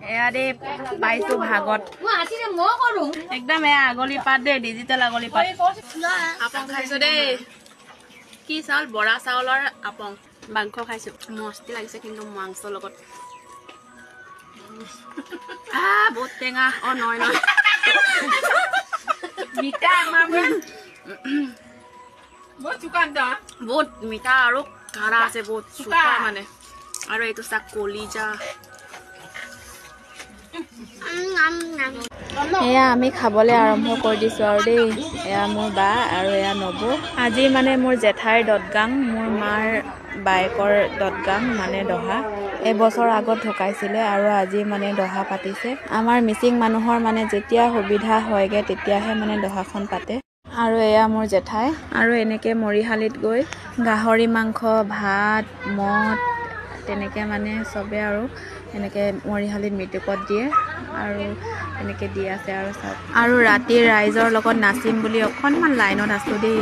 এয়া দে পাইছো ভাগত একদম এয়া আগলি পাত দে ডিজিটেল আগলি পাত আপং খাইছো দেই কি চাউল বৰা চাউলৰ আপং মাংস খাইছো মস্তি লাগিছে কিন্তু মাংসৰ লগত বহুত টেঙা নহয় মিঠা বহুত চুকান্তা বহুত মিঠা আৰু কাৰা আছে বহুত চুকা মানে আৰু এইটো চাক কলিজা এয়া আমি খাবলৈ আৰম্ভ কৰি দিছো আৰু দেই এয়া মোৰ বা আৰু এয়া নবু আজি মানে মোৰ জেঠাইৰ দদগাং মোৰ মাৰ বাইকৰ দদগাং মানে দহা এবছৰ আগত ঢুকাইছিলে আৰু আজি মানে দহা পাতিছে আমাৰ মিচিং মানুহৰ মানে যেতিয়া সুবিধা হয়গে তেতিয়াহে মানে দহাখন পাতে আৰু এয়া মোৰ জেঠাই আৰু এনেকে মৰিহালিত গৈ গাহৰি মাংস ভাত মদ তেনেকে মানে চবে আৰু এনেকে মৰিহালিত মৃত্যুকত দিয়ে আৰু এনেকে দি আছে আৰু সব আৰু ৰাতি ৰাইজৰ লগত নাচিম বুলি অকনমান লাইনত আছো দেই